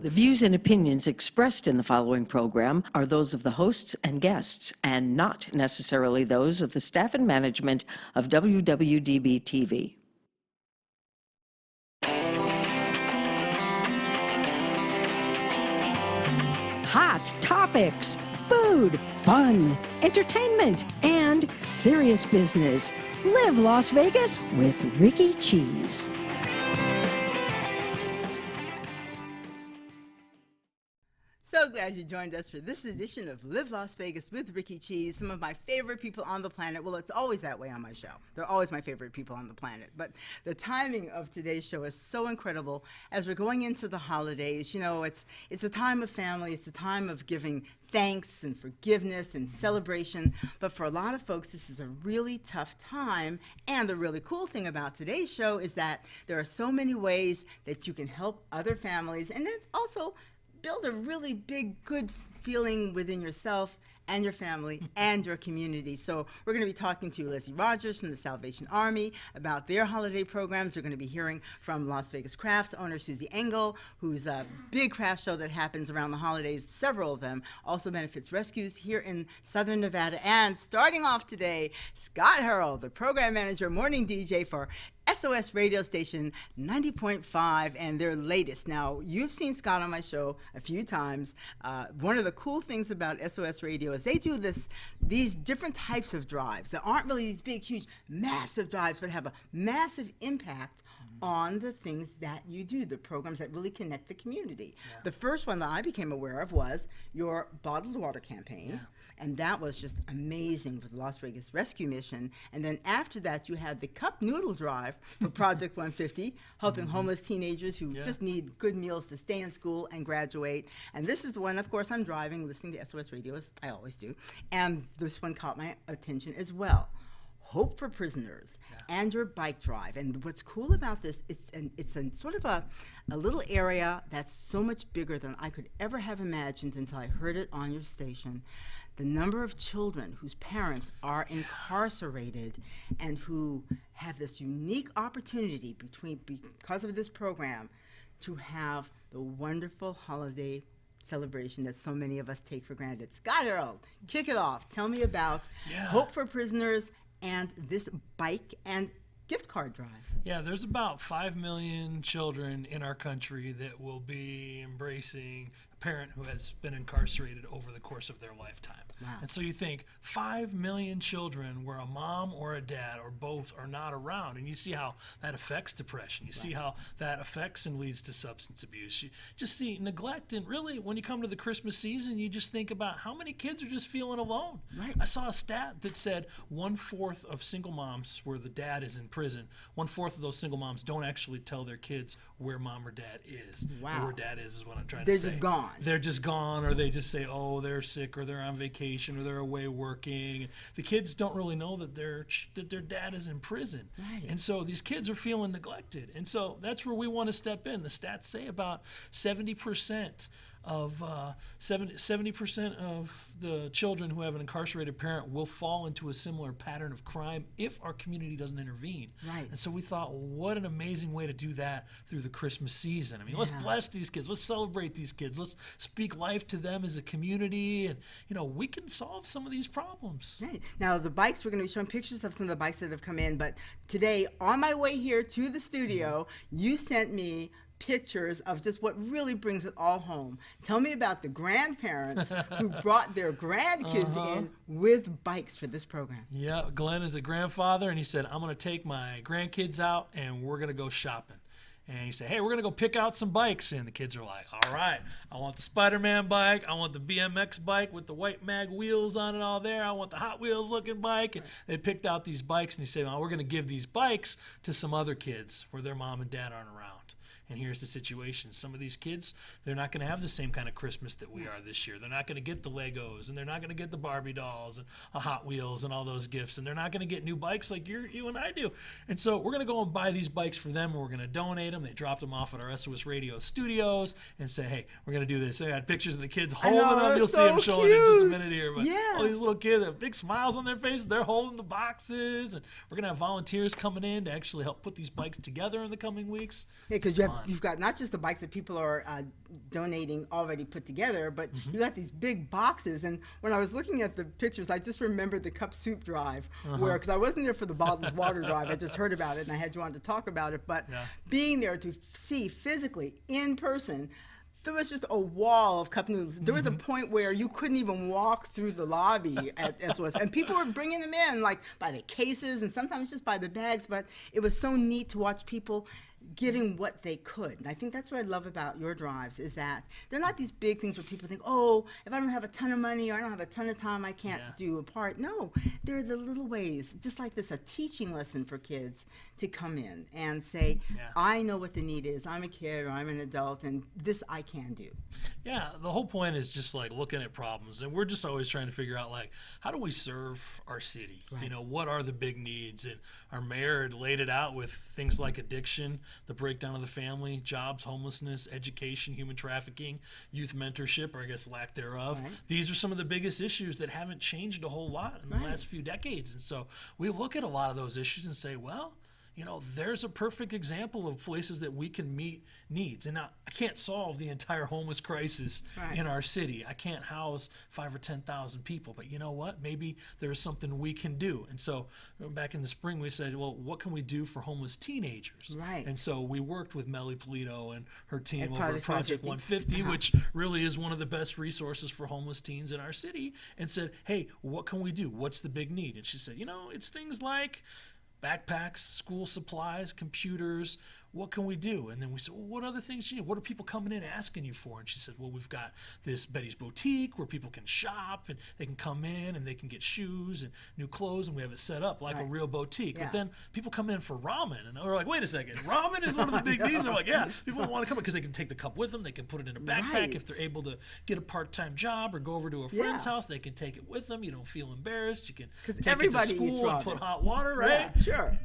The views and opinions expressed in the following program are those of the hosts and guests, and not necessarily those of the staff and management of WWDB-TV. Hot topics, food, fun, entertainment, and serious business. Live Las Vegas with Rikki Cheese. So glad you joined us for this edition of Live Las Vegas with Rikki Cheese. Some of my favorite people on the planet. Well, it's always that way on my show. They're always my favorite people on the planet. But the timing of today's show is so incredible. As we're going into the holidays, you know, it's a time of family. It's a time of giving thanks and forgiveness and celebration. But for a lot of folks, this is a really tough time. And the really cool thing about today's show is that there are so many ways that you can help other families. And it's also build a really big, good feeling within yourself and your family and your community. So we're going to be talking to Leslie Rogers from the Salvation Army about their holiday programs. We're going to be hearing from Las Vegas Crafts owner Susi Engl, who's a big craft show that happens around the holidays, several of them. Also benefits rescues here in Southern Nevada. And starting off today, Scott Herrold, the program manager, morning DJ for SOS radio station 90.5 and their latest. Now, you've seen Scott on my show a few times. One of the cool things about SOS radio is they do these different types of drives that aren't really these big, huge, massive drives, but have a massive impact on the things that you do, the programs that really connect the community. Yeah. The first one that I became aware of was your bottled water campaign. Yeah. And that was just amazing for the Las Vegas Rescue Mission. And then after that, you had the Cup Noodle Drive for Project 150, helping homeless teenagers who just need good meals to stay in school and graduate. And this is the one, of course, I'm driving, listening to SOS Radio, as I always do. And this one caught my attention as well. Hope for Prisoners and your bike drive. And what's cool about this, it's a sort of a little area that's so much bigger than I could ever have imagined until I heard it on your station. The number of children whose parents are incarcerated and who have this unique opportunity because of this program to have the wonderful holiday celebration that so many of us take for granted. Scott Herrold, kick it off. Tell me about Hope for Prisoners and this bike and gift card drive. Yeah, there's about 5 million children in our country that will be embracing a parent who has been incarcerated over the course of their lifetime. Wow. And so you think 5 million children where a mom or a dad or both are not around, and you see how that affects depression. You see how that affects and leads to substance abuse. You just see neglect, and really when you come to the Christmas season, you just think about how many kids are just feeling alone. Right. I saw a stat that said 1/4 of single moms where the dad is in prison, 1/4 of those single moms don't actually tell their kids where mom or dad is. Wow. Or where dad is what I'm trying to say. They're just gone. They're just gone, or they just say, oh, they're sick, or they're on vacation, or they're away working. The kids don't really know that their dad is in prison. Right. And so these kids are feeling neglected. And so that's where we want to step in. The stats say about 70% of 70% of the children who have an incarcerated parent will fall into a similar pattern of crime if our community doesn't intervene. Right. And so we thought, well, what an amazing way to do that through the Christmas season. I mean, let's bless these kids. Let's celebrate these kids. Let's speak life to them as a community. And, you know, we can solve some of these problems. Right. Now, the bikes, we're going to be showing pictures of some of the bikes that have come in. But today, on my way here to the studio, you sent me pictures of just what really brings it all home. Tell me about the grandparents who brought their grandkids in with bikes for this program. Yeah, Glenn is a grandfather, and he said, I'm going to take my grandkids out, and we're going to go shopping. And he said, hey, we're going to go pick out some bikes. And the kids are like, all right, I want the Spider-Man bike. I want the BMX bike with the white mag wheels on it all there. I want the Hot Wheels looking bike. And they picked out these bikes, and he said, well, we're going to give these bikes to some other kids where their mom and dad aren't around. And here's the situation. Some of these kids, they're not going to have the same kind of Christmas that we are this year. They're not going to get the Legos, and they're not going to get the Barbie dolls and Hot Wheels and all those gifts, and they're not going to get new bikes like you and I do. And so we're going to go and buy these bikes for them, and we're going to donate them. They dropped them off at our SOS Radio studios and said, hey, we're going to do this. They had pictures of the kids holding them. You'll see them showing in just a minute here. But all these little kids have big smiles on their faces. They're holding the boxes, and we're going to have volunteers coming in to actually help put these bikes together in the coming weeks. Yeah, because you have you've got not just the bikes that people are donating already put together, but you got these big boxes. And when I was looking at the pictures, I just remembered the cup soup drive, where, because I wasn't there for the bottled water drive, I just heard about it and I had you on to talk about it. But being there to see physically in person, there was just a wall of cup noodles. There was a point where you couldn't even walk through the lobby at SOS, and people were bringing them in, like by the cases and sometimes just by the bags. But it was so neat to watch people giving what they could. And I think that's what I love about your drives, is that they're not these big things where people think, oh, if I don't have a ton of money or I don't have a ton of time, I can't do a part. No, they're the little ways, just like this, a teaching lesson for kids to come in and say, I know what the need is. I'm a kid or I'm an adult, and this I can do. Yeah, the whole point is just like looking at problems, and we're just always trying to figure out, like, how do we serve our city? You know, what are the big needs? And our mayor had laid it out with things like addiction, the breakdown of the family, jobs, homelessness, education, human trafficking, youth mentorship, or I guess lack thereof. These are some of the biggest issues that haven't changed a whole lot in the last few decades. And so we look at a lot of those issues and say, well, you know, there's a perfect example of places that we can meet needs. And now, I can't solve the entire homeless crisis in our city. I can't house 5,000 or 10,000 people. But you know what? Maybe there's something we can do. And so back in the spring, we said, well, what can we do for homeless teenagers? And so we worked with Melly Polito and her team over at Project 150, which really is one of the best resources for homeless teens in our city, and said, hey, what can we do? What's the big need? And she said, you know, it's things like backpacks, school supplies, computers. What can we do? And then we said, well, what other things do you need? What are people coming in asking you for? And she said, well, we've got this Betty's Boutique where people can shop and they can come in and they can get shoes and new clothes, and we have it set up like a real boutique. But then people come in for ramen, and we're like, wait a second, ramen is one of the big needs. They're like, yeah, people want to come in because they can take the cup with them. They can put it in a backpack. If they're able to get a part-time job or go over to a friend's house, they can take it with them. You don't feel embarrassed. You can take it to school and put hot water, right?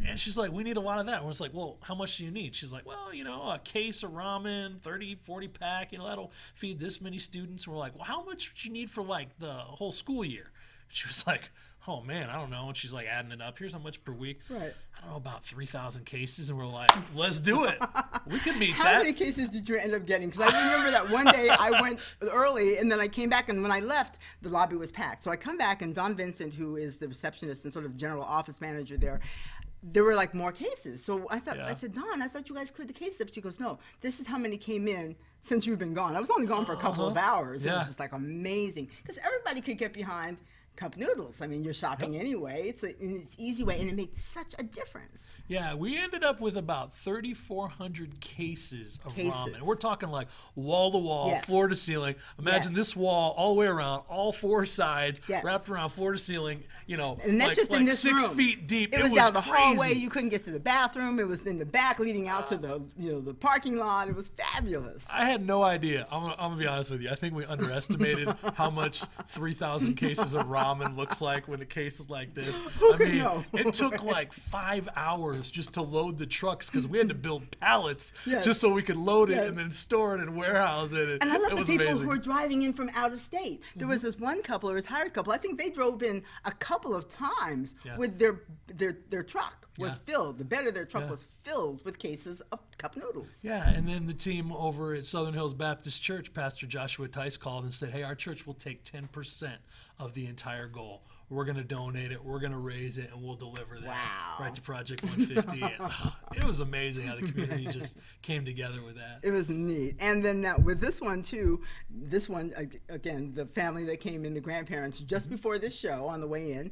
And she's like, we need a lot of that. And it's like, well, how much do you need? She's like, well, you know, a case of ramen, 30, 40 pack, you know, that'll feed this many students. And we're like, well, how much would you need for like the whole school year? She was like, oh man, I don't know. And she's like adding it up. Here's how much per week. I don't know, about 3,000 cases. And we're like, let's do it. We can meet that. How many cases did you end up getting? Because I remember that one day I went early, and then I came back, and when I left, the lobby was packed. So I come back, and Don Vincent, who is the receptionist and sort of general office manager there were like more cases. So I thought, I said, Don, I thought you guys cleared the case up. She goes, no, this is how many came in since you've been gone. I was only gone for a couple of hours. It was just like amazing, because everybody could get behind cup noodles. I mean, you're shopping anyway. It's an easy way, and it makes such a difference. Yeah, we ended up with about 3,400 cases of ramen. We're talking like wall to wall, floor to ceiling. Imagine this wall all the way around, all four sides, wrapped around floor to ceiling. You know, and that's just in this 6 room. feet deep. It was down the hallway. You couldn't get to the bathroom. It was in the back, leading out to the the parking lot. It was fabulous. I had no idea. I'm gonna be honest with you. I think we underestimated how much 3,000 cases of ramen looks like when a case is like this. Who could know? It took like 5 hours just to load the trucks, because we had to build pallets just so we could load it and then store it and warehouse it. And I love it the was people amazing. who are driving in from out of state. There was this one couple, a retired couple. I think they drove in a couple of times with their truck was filled. The bed of their truck was filled with cases of cup noodles. Yeah, and then the team over at Southern Hills Baptist Church, Pastor Joshua Tice, called and said, hey, our church will take 10% of the entire goal. We're going to donate it, we're going to raise it, and we'll deliver that right to Project 150. And, it was amazing how the community just came together with that. It was neat. And then with this one, too, again, the family that came in, the grandparents, just before this show on the way in,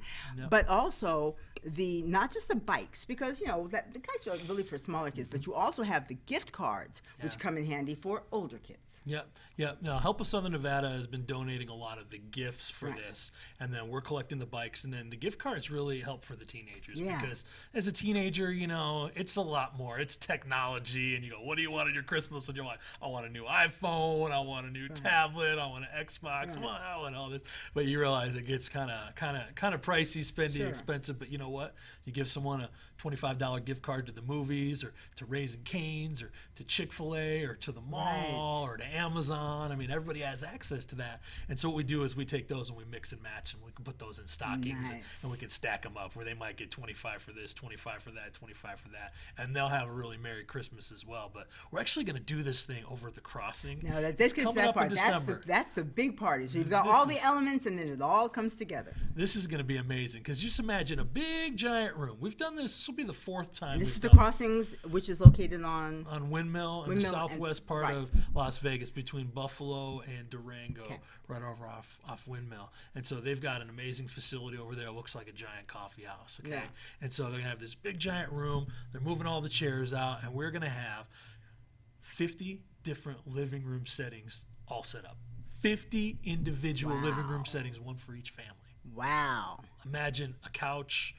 but also not just the bikes, because, you know, the bikes are really for smaller kids, but you also have the gift cards, which come in handy for older kids. Now, Help of Southern Nevada has been donating a lot of the gifts for this, and then we're collecting the bikes, and then the gift cards really help for the teenagers, because as a teenager, you know, it's a lot more. It's technology, and you go, what do you want on your Christmas? And you're like, I want a new iPhone, I want a new tablet, I want an Xbox, I want all this. But you realize it gets kind of pricey, spendy, expensive. But you know what? You give someone a $25 gift card to the movies, or to Raising Cane's, or to Chick-fil-A, or to the mall, or to Amazon. I mean, everybody has access to that. And so what we do is we take those and we mix and match, and we can put those in stockings, Nice. and we can stack them up where they might get 25 for this, 25 for that, 25 for that, and they'll have a really Merry Christmas as well. But we're actually going to do this thing over at the Crossing. Now this It's gets coming that up in part. December. That's the big party. So you've got This all the is- elements, and then it all comes together. This is going to be amazing because just imagine a big giant room. We've done this. This will be the 4th time. And this we've is the done Crossings, which is located on. Windmill in the Windmill southwest and- part right. of Las Vegas, between Buffalo and Durango, Okay. right over off Windmill. And so they've got an amazing facility over there. It looks like a giant coffee house. Okay, Yeah. and so they're gonna have this big giant room. They're moving all the chairs out, and we're gonna have 50 different living room settings all set up. 50 individual living room settings, one for each family. Wow. Imagine a couch,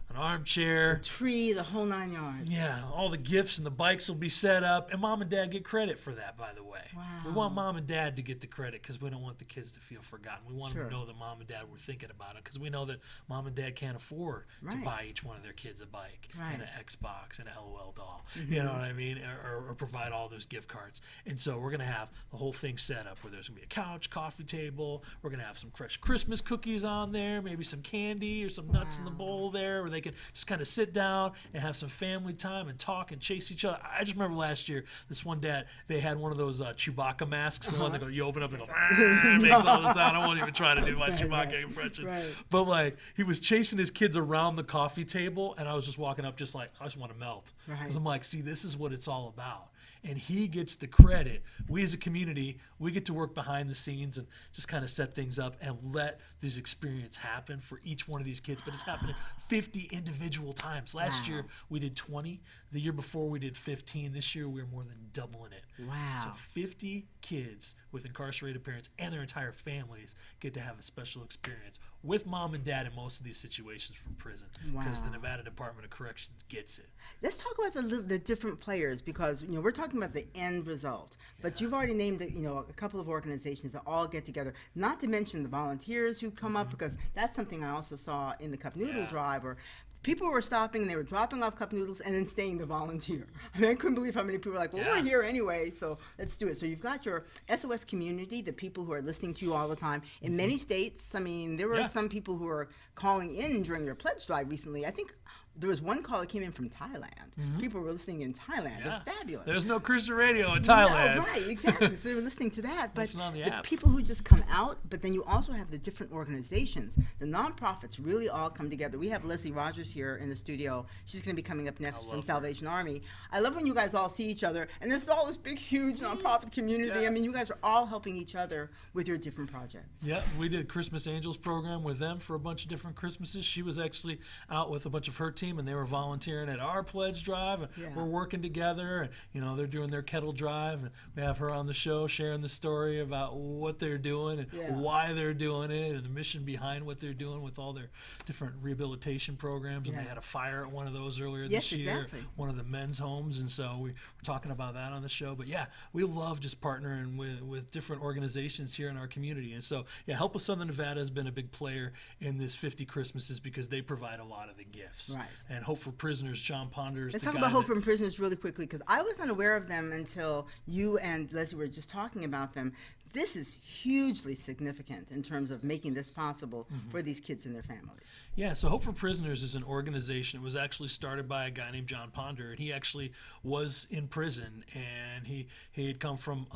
an armchair. Tree, the whole 9 yards. Yeah, all the gifts and the bikes will be set up, and mom and dad get credit for that, by the way. Wow. We want mom and dad to get the credit because we don't want the kids to feel forgotten. We want them Sure. to know that mom and dad were thinking about it because we know that mom and dad can't afford to Right. buy each one of their kids a bike Right. and an Xbox and an LOL doll. You know what I mean? Or provide all those gift cards. And so we're going to have the whole thing set up where there's going to be a couch, coffee table. We're going to have some fresh Christmas cookies on there, maybe some candy or some nuts in the bowl there where they can just kind of sit down and have some family time and talk and chase each other. I just remember last year, this one dad, they had one of those Chewbacca masks, the one that you open up and go, it makes all the sound. I won't even try to do my Chewbacca impression. right. But like, he was chasing his kids around the coffee table, and I was just walking up just like, I just want to melt. Right. Because I'm like, see, this is what it's all about. And he gets the credit. We as a community, we get to work behind the scenes and just kind of set things up and let this experience happen for each one of these kids. But it's happening 50 individual times. Last year, we did 20. The year before, we did 15. This year, we're more than doubling it. So Wow. 50 kids with incarcerated parents and their entire families get to have a special experience with mom and dad in most of these situations from prison because the Wow. Nevada Department of Corrections gets it. Let's talk about the different players because we're talking about the end result. But you've already named a couple of organizations that all get together. Not to mention the volunteers who come up because that's something I also saw in the Cup Noodle Yeah. Drive where people were stopping and they were dropping off cup noodles and then staying to volunteer. I mean, I couldn't believe how many people were like, well, Yeah. we're here anyway, so let's do it. So you've got your SOS community, the people who are listening to you all the time. In many states, I mean, there were Yeah. some people who were calling in during your pledge drive recently. I think there was one call that came in from Thailand. People were listening in Thailand. Yeah. That's fabulous. There's no Christian radio in Thailand. No, right, exactly. So they were listening to that. But Listen on the app. people who just come out, but then you also have the different organizations. The nonprofits really all come together. We have Leslie Rogers here in the studio. She's going to be coming up next from love her. Salvation Army. I love when you guys all see each other, and there's all this big, huge nonprofit community. Yeah. I mean, you guys are all helping each other with your different projects. Yeah, we did Christmas Angels program with them for a bunch of different Christmases. She was actually out with a bunch of her team, and they were volunteering at our pledge drive, and Yeah. we're working together. And they're doing their kettle drive, and we have her on the show sharing the story about what they're doing and Yeah. why they're doing it, and the mission behind what they're doing with all their different rehabilitation programs. And Yeah. they had a fire at one of those earlier Yes, this year, exactly. one of the men's homes, and so we're talking about that on the show. But yeah, we love just partnering with different organizations here in our community. And so yeah, Help of Southern Nevada has been a big player in this 50 Christmases because they provide a lot of the gifts. Right. And Hope for Prisoners, John Ponder is Let's the talk guy about Hope that- from Prisoners really quickly because I was not aware of them until you and Leslie were just talking about them. This is hugely significant in terms of making this possible for these kids and their families. Yeah, so Hope for Prisoners is an organization. It was actually started by a guy named John Ponder, and he actually was in prison, and he had come from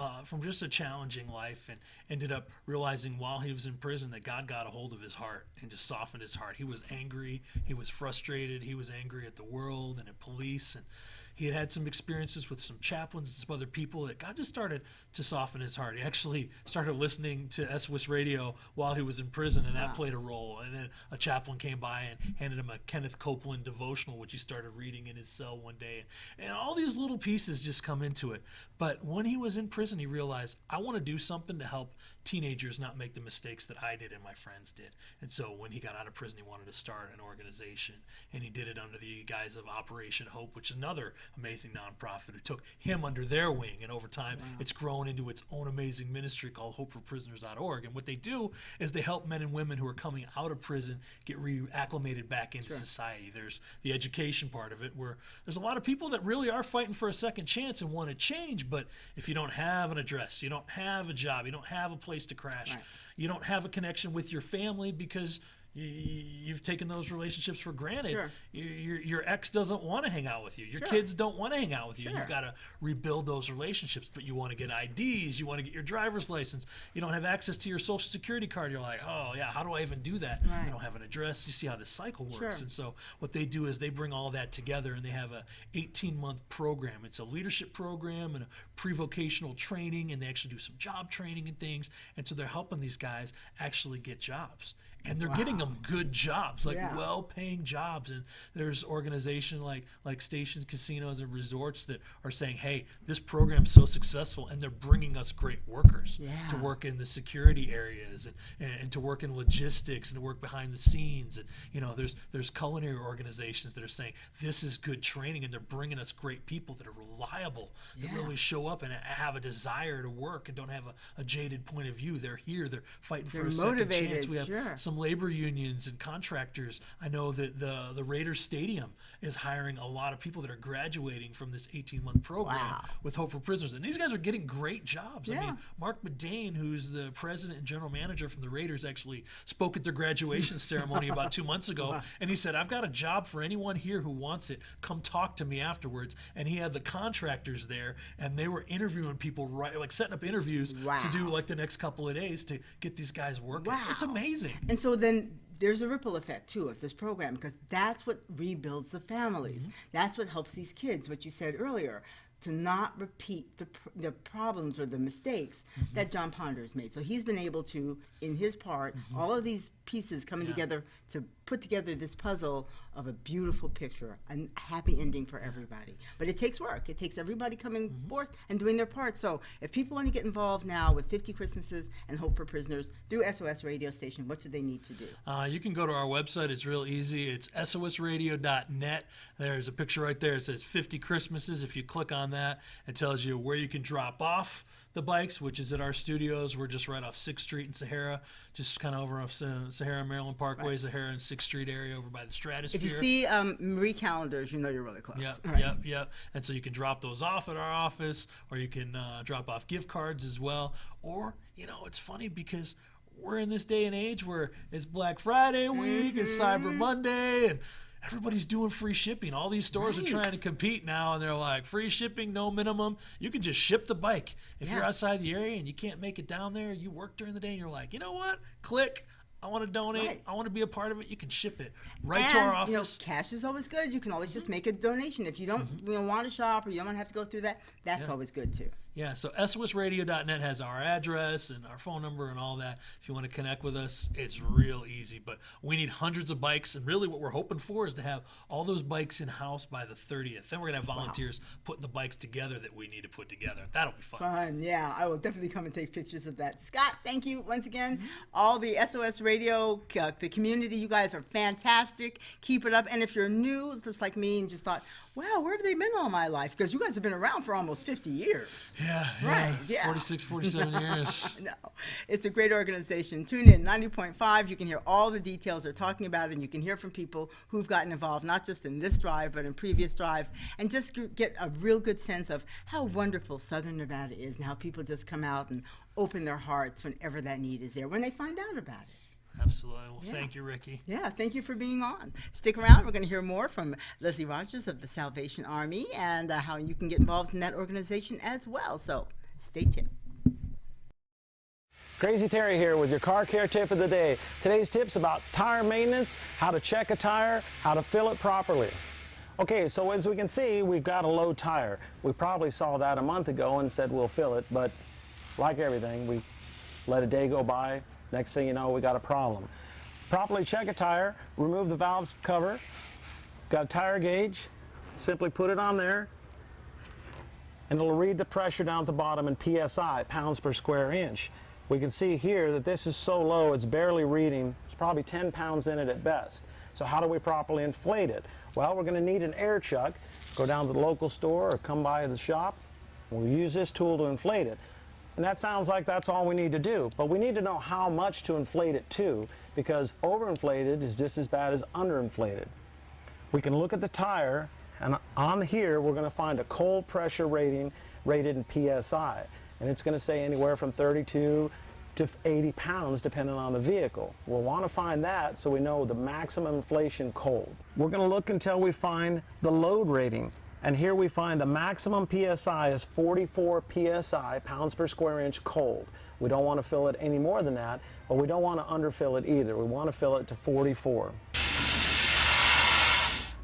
just a challenging life, and ended up realizing while he was in prison that God got a hold of his heart and just softened his heart. He was angry, he was frustrated, he was angry at the world and at police, and he had some experiences with some chaplains and some other people that God just started to soften his heart. He actually started listening to SWIS radio while he was in prison, and that played a role. And then a chaplain came by and handed him a Kenneth Copeland devotional, which he started reading in his cell one day. And all these little pieces just come into it. But when he was in prison, he realized, I want to do something to help teenagers not make the mistakes that I did and my friends did. And so when he got out of prison, he wanted to start an organization. And he did it under the guise of Operation Hope, which is another amazing nonprofit who took him under their wing. And over time, it's grown into its own amazing ministry called hopeforprisoners.org. And what they do is they help men and women who are coming out of prison get reacclimated back into society. There's the education part of it, where there's a lot of people that really are fighting for a second chance and want to change. But if you don't have an address, you don't have a job, you don't have a place to crash, Right. you don't have a connection with your family because you've taken those relationships for granted. Sure. Your ex doesn't want to hang out with you. Your Sure. kids don't want to hang out with you. Sure. You've got to rebuild those relationships, but you want to get IDs. You want to get your driver's license. You don't have access to your social security card. You're like, oh yeah, how do I even do that? Right. I don't have an address. You see how this cycle works. Sure. And so what they do is they bring all that together, and they have a 18-month program. It's a leadership program and a pre-vocational training, and they actually do some job training and things. And so they're helping these guys actually get jobs. And they're getting them good jobs, like Yeah. well-paying jobs. And there's organizations like stations, casinos, and resorts that are saying, hey, this program's so successful, and they're bringing us great workers to work in the security areas and to work in logistics and to work behind the scenes. And, you know, there's culinary organizations that are saying, this is good training, and they're bringing us great people that are reliable, that really show up and have a desire to work and don't have a jaded point of view. They're here. They're fighting for a second motivated, chance. We have sure. some labor unions and contractors. I know that the Raiders Stadium is hiring a lot of people that are graduating from this 18-month program with Hope for Prisoners. And these guys are getting great jobs. I mean, Mark Bedane, who's the president and general manager from the Raiders, actually spoke at their graduation ceremony about 2 months ago. And he said, I've got a job for anyone here who wants it. Come talk to me afterwards. And he had the contractors there, and they were interviewing people, like setting up interviews to do like the next couple of days to get these guys working. It's amazing. And so then there's a ripple effect too of this program, because that's what rebuilds the families. That's what helps these kids, what you said earlier, to not repeat the problems or the mistakes that John Ponder's made. So he's been able to, in his part, all of these pieces coming together to put together this puzzle of a beautiful picture, a happy ending for everybody. But it takes work. It takes everybody coming forth and doing their part. So if people want to get involved now with 50 Christmases and Hope for Prisoners through SOS radio station, what do they need to do? You can go to our website. It's real easy. It's sosradio.net. There's a picture right there. It says 50 Christmases. If you click on that, it tells you where you can drop off the bikes, which is at our studios. We're just right off 6th Street in Sahara, just kind of over off Sahara Maryland Parkway, Sahara and 6th Street area over by the Stratosphere. If you see Marie calendars, you know you're really close. Yep. And so you can drop those off at our office, or you can drop off gift cards as well. Or, you know, it's funny because we're in this day and age where it's Black Friday week, it's Cyber Monday, and everybody's doing free shipping. All these stores are trying to compete now, and they're like, free shipping, no minimum. You can just ship the bike. If you're outside the area and you can't make it down there, you work during the day, and you're like, you know what? Click. I want to donate. I want to be a part of it. You can ship it to our office. You know, cash is always good. You can always just make a donation. If you don't want to shop or you don't want to have to go through that, that's always good too. Yeah, so sosradio.net has our address and our phone number and all that. If you want to connect with us, it's real easy. But we need hundreds of bikes, and really what we're hoping for is to have all those bikes in-house by the 30th. Then we're going to have volunteers putting the bikes together that we need to put together. That'll be fun. Fun, yeah. I will definitely come and take pictures of that. Scott, thank you once again. All the SOS Radio, the community, you guys are fantastic. Keep it up. And if you're new, just like me, and just thought, wow, where have they been all my life? Because you guys have been around for almost 50 years. Yeah. Right, yeah. 46, 47 years. No, it's a great organization. Tune in, 90.5. You can hear all the details they're talking about, and you can hear from people who've gotten involved, not just in this drive, but in previous drives, and just get a real good sense of how wonderful Southern Nevada is and how people just come out and open their hearts whenever that need is there, when they find out about it. Absolutely. Well, thank you, Rikki. Yeah, thank you for being on. Stick around. We're going to hear more from Leslie Rogers of the Salvation Army and how you can get involved in that organization as well. So stay tuned. Crazy Terry here with your car care tip of the day. Today's tip's about tire maintenance, how to check a tire, how to fill it properly. Okay, so as we can see, we've got a low tire. We probably saw that a month ago and said we'll fill it, but like everything, we let a day go by. Next thing you know, we got a problem. Properly check a tire, remove the valve cover, got a tire gauge, simply put it on there, and it'll read the pressure down at the bottom in PSI, pounds per square inch. We can see here that this is so low, it's barely reading. There's probably 10 pounds in it at best. So how do we properly inflate it? Well, we're going to need an air chuck. Go down to the local store or come by the shop. We'll use this tool to inflate it. And that sounds like that's all we need to do, but we need to know how much to inflate it to, because overinflated is just as bad as underinflated. We can look at the tire, and on here we're going to find a cold pressure rating rated in PSI, and it's going to say anywhere from 32 to 80 pounds depending on the vehicle. We'll want to find that so we know the maximum inflation cold. We're going to look until we find the load rating. And here we find the maximum PSI is 44 PSI, pounds per square inch cold. We don't want to fill it any more than that, but we don't want to underfill it either. We want to fill it to 44.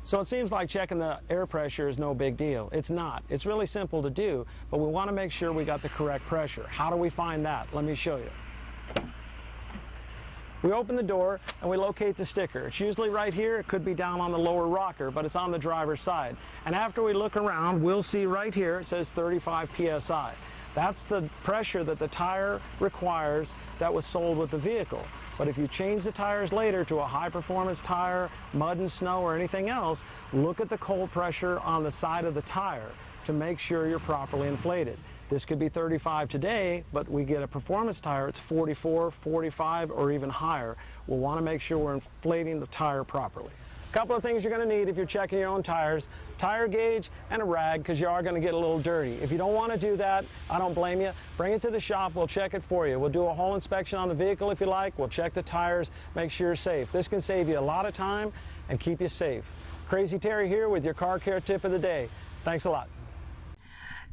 So it seems like checking the air pressure is no big deal. It's not. It's really simple to do, but we want to make sure we got the correct pressure. How do we find that? Let me show you. We open the door and we locate the sticker. It's usually right here. It could be down on the lower rocker, but it's on the driver's side. And after we look around, we'll see right here it says 35 PSI. That's the pressure that the tire requires that was sold with the vehicle. But if you change the tires later to a high-performance tire, mud and snow or anything else, look at the cold pressure on the side of the tire to make sure you're properly inflated. This could be 35 today, but we get a performance tire, it's 44, 45, or even higher. We'll want to make sure we're inflating the tire properly. A couple of things you're going to need if you're checking your own tires: tire gauge and a rag, because you are going to get a little dirty. If you don't want to do that, I don't blame you. Bring it to the shop, we'll check it for you. We'll do a whole inspection on the vehicle if you like. We'll check the tires, make sure you're safe. This can save you a lot of time and keep you safe. Crazy Terry here with your car care tip of the day. Thanks a lot.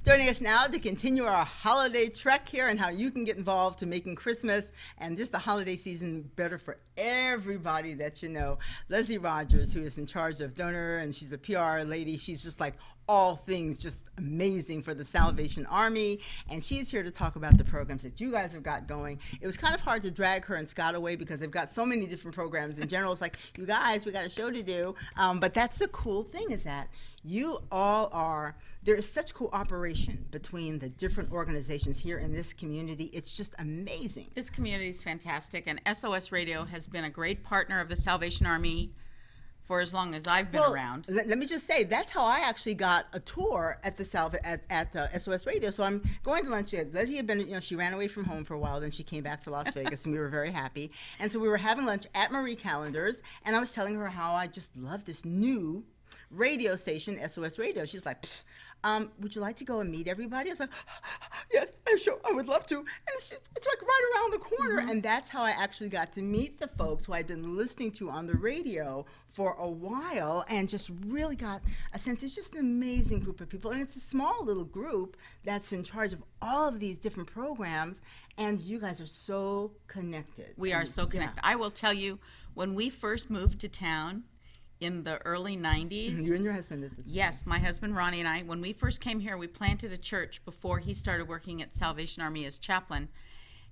Joining us now to continue our holiday trek here and how you can get involved to making Christmas and just the holiday season better for everybody that you know, Leslie Rogers, who is in charge of donor, and she's a PR lady. She's just like all things just amazing for the Salvation Army, and she's here to talk about the programs that you guys have got going. It was kind of hard to drag her and Scott away because they've got so many different programs. In general, it's like, you guys, we got a show to do, but that's the cool thing, is that you all are, there is such cooperation between the different organizations here in this community. It's just amazing. This community is fantastic, and SOS Radio has been a great partner of the Salvation Army for as long as I've been around. Let me just say, that's how I actually got a tour at the SOS Radio. So I'm going to lunch. Leslie had been, she ran away from home for a while, then she came back to Las Vegas, and we were very happy. And so we were having lunch at Marie Callender's, and I was telling her how I just love this new radio station, SOS Radio. She's like, would you like to go and meet everybody? I was like, yes, sure, I would love to. And it's like right around the corner. Mm-hmm. And that's how I actually got to meet the folks who I'd been listening to on the radio for a while, and just really got a sense. It's just an amazing group of people. And it's a small little group that's in charge of all of these different programs. And you guys are so connected. We are so connected. Yeah. I will tell you, when we first moved to town, in the early 90s. You and your husband. Yes, my husband Ronnie and I, when we first came here, we planted a church before he started working at Salvation Army as chaplain.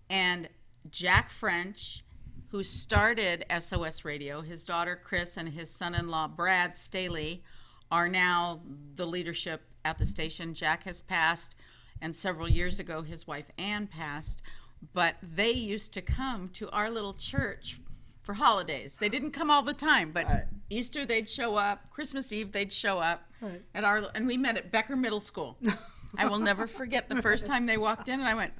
And Jack French, who started SOS Radio, his daughter Chris and his son-in-law Brad Staley are now the leadership at the station. Jack has passed, and several years ago his wife Ann passed. But they used to come to our little church for holidays. They didn't come all the time, but Easter they'd show up, Christmas Eve they'd show up at our, and we met at Becker Middle School. I will never forget the first time they walked in, and I went,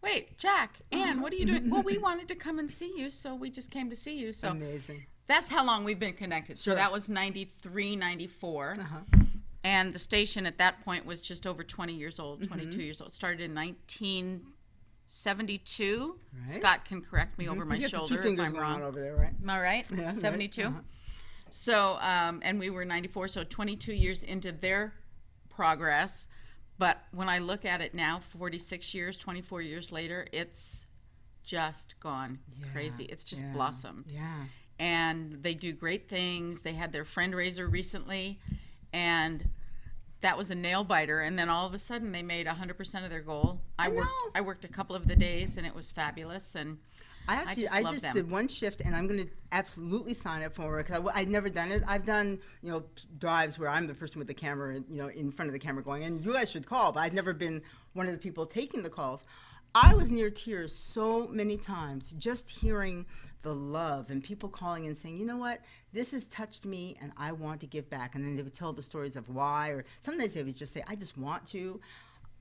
wait, Jack, Ann, what are you doing? Well, we wanted to come and see you, so we just came to see you. So amazing. That's how long we've been connected. Sure. So that was 93, 94. And the station at that point was just over 20 years old, 22 years old. Started in 1972. Right. Scott can correct me over my shoulder if I'm wrong. Over there, right? Am I right? Yeah, 72. Right. So, and we were 94, so 22 years into their progress. But when I look at it now, 46 years, 24 years later, it's just gone crazy. It's just blossomed. Yeah. And they do great things. They had their friend raiser recently, and that was a nail biter. And then all of a sudden, they made 100% of their goal. I worked a couple of the days, and it was fabulous. And I just did one shift, and I'm going to absolutely sign up for it because I'd never done it. I've done drives where I'm the person with the camera, in front of the camera going, and you guys should call. But I'd never been one of the people taking the calls. I was near tears so many times just hearing the love and people calling and saying, you know what, this has touched me and I want to give back. And then they would tell the stories of why, or sometimes they would just say, I just want to.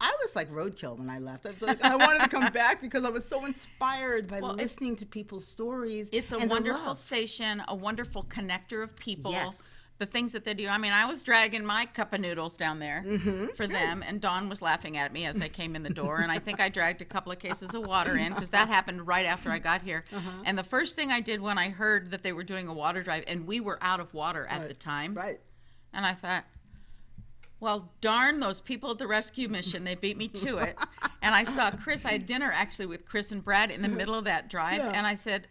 I was like roadkill when I left. I was like, I wanted to come back because I was so inspired by listening to people's stories. It's a wonderful station, a wonderful connector of people. Yes. the things that they do. I mean, I was dragging my cup of noodles down there for them, and Dawn was laughing at me as I came in the door. And I think I dragged a couple of cases of water in because that happened right after I got here. And the first thing I did when I heard that they were doing a water drive, and we were out of water at the time, Right. and I thought, well, darn those people at the rescue mission. They beat me to it. And I saw Chris. I had dinner actually with Chris and Brad in the middle of that drive. Yeah. And I said,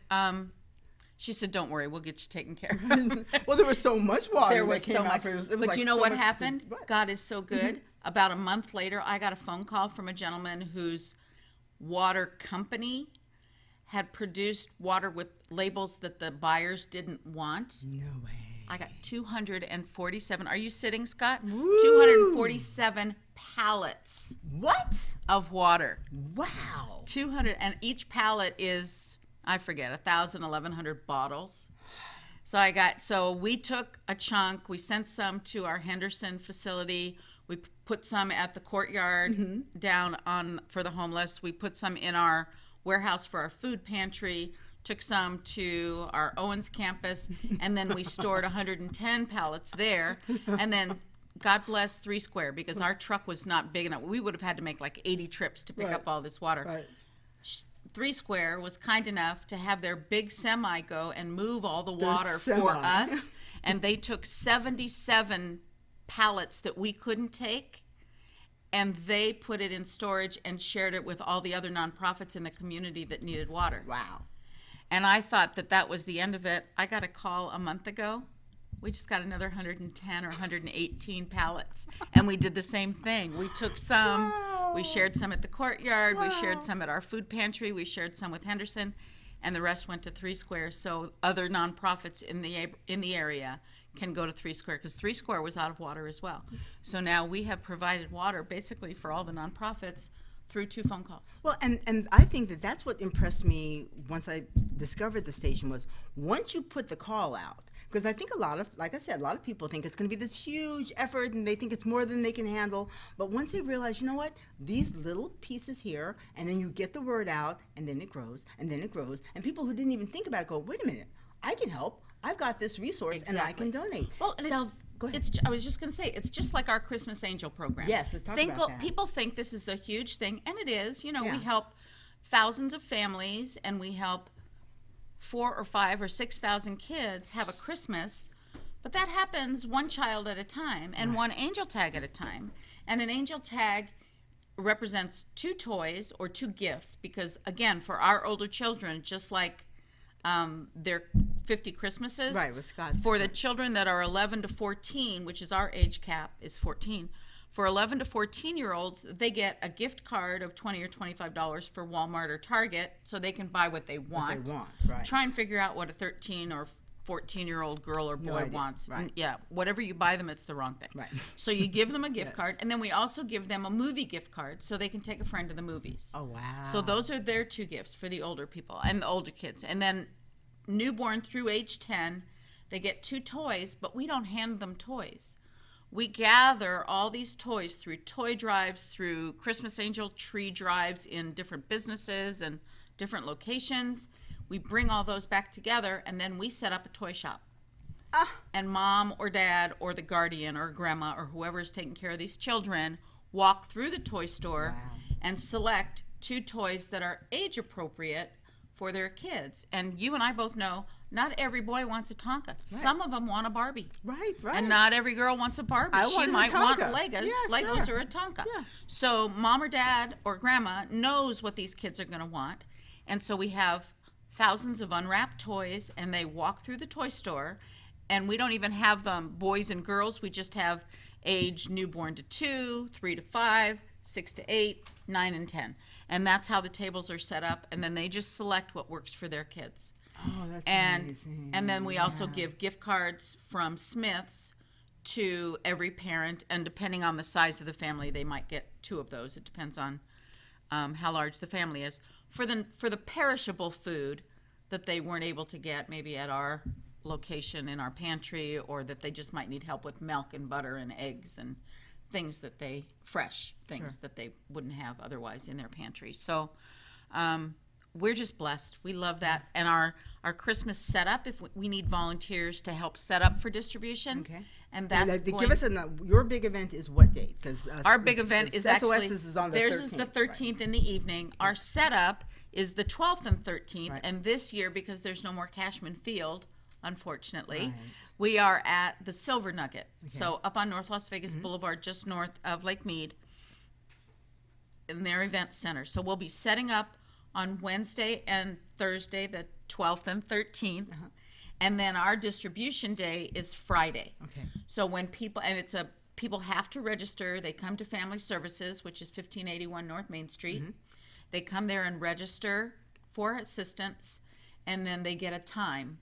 she said, don't worry, we'll get you taken care of. Well, there was so much water. There was that came so out much. for it was But like you know so what much happened? Right. God is so good. About a month later, I got a phone call from a gentleman whose water company had produced water with labels that the buyers didn't want. No way. I got 247. Are you sitting, Scott? Woo! 247 pallets What? of water. Wow. 200, and each pallet is, I forget, 1,000, 1,100 bottles. So we took a chunk. We sent some to our Henderson facility. We put some at the courtyard down on for the homeless. We put some in our warehouse for our food pantry. Took some to our Owens campus, and then we stored 110 pallets there. And then, God bless 3 Square, because our truck was not big enough. We would have had to make like 80 trips to pick Right. up all this water. Right. 3 Square was kind enough to have their big semi go and move all the water semi. for us, and they took 77 pallets that we couldn't take, and they put it in storage and shared it with all the other nonprofits in the community that needed water. Wow. And I thought that that was the end of it. I got a call a month ago. We just got another 110 or 118 pallets, and we did the same thing. We took some, we shared some at the courtyard, we shared some at our food pantry, we shared some with Henderson, and the rest went to 3 Square. So other nonprofits in the area can go to 3 Square, because 3 Square was out of water as well. So now we have provided water basically for all the nonprofits through 2 phone calls. Well, and I think that that's what impressed me once I discovered the station was once you put the call out, because I think like I said, a lot of people think it's going to be this huge effort and they think it's more than they can handle. But once they realize, you know what, these little pieces here, and then you get the word out, and then it grows, and then it grows, and people who didn't even think about it go, wait a minute, I can help. I've got this resource, and I can donate. Well, and So, go ahead. I was just going to say, it's just like our Christmas Angel program. Yes, let's talk about that. People think this is a huge thing, and it is. You know, Yeah. we help thousands of families, and we help 4 or 5 or 6,000 kids have a Christmas, but that happens one child at a time and one angel tag at a time. And an angel tag represents 2 toys or 2 gifts, because again, for our older children, just like their 50 Christmases, Right, with Scott's. for the children that are 11 to 14, which is our age cap is 14, for 11 to 14-year-olds, they get a gift card of $20 or $25 for Walmart or Target, so they can buy what they want. they want, right. Try and figure out what a 13 or 14-year-old girl or boy idea, wants. right. Yeah, whatever you buy them, it's the wrong thing. Right. So you give them a gift Yes. card, and then we also give them a movie gift card so they can take a friend to the movies. Oh, wow. So those are their 2 gifts for the older people and the older kids. And then newborn through age 10, they get 2 toys, but we don't hand them toys. We gather all these toys through toy drives, through Christmas Angel tree drives in different businesses and different locations. We bring all those back together, and then we set up a toy shop. And mom or dad or the guardian or grandma or whoever is taking care of these children walk through the toy store and select 2 toys that are age appropriate for their kids. And you and I both know not every boy wants a Tonka. Some of them want a Barbie. Right, right. And not every girl wants a Barbie. I She wanted a might want Tonka. Legos, Yeah, Legos sure. or a Tonka. Yeah. So mom or dad or grandma knows what these kids are going to want. And so we have thousands of unwrapped toys, and they walk through the toy store, and we don't even have them boys and girls. We just have age newborn to 2, 3 to 5, 6 to 8, 9 and 10. And that's how the tables are set up, and then they just select what works for their kids. Oh, that's amazing. And then we also give gift cards from Smith's to every parent, and depending on the size of the family, they might get 2 of those. It depends on how large the family is. For the perishable food that they weren't able to get maybe at our location in our pantry, or that they just might need help with milk and butter and eggs and things that that they wouldn't have otherwise in their pantry. So we're just blessed. We love that. And our Christmas setup, if we need volunteers to help set up for distribution. Okay. And that's give us your big event is what date? Because our big event is actually, is on the theirs 13th, is the 13th in the evening. Our setup is the 12th and 13th. Right. And this year, because there's no more Cashman Field, unfortunately, Right. we are at the Silver Nugget. So up on North Las Vegas Boulevard, just north of Lake Mead, in their event center. So we'll be setting up on Wednesday and Thursday, the 12th and 13th. And then our distribution day is Friday. Okay. So when people, and people have to register. They come to Family Services, which is 1581 North Main Street. They come there and register for assistance, and then they get a time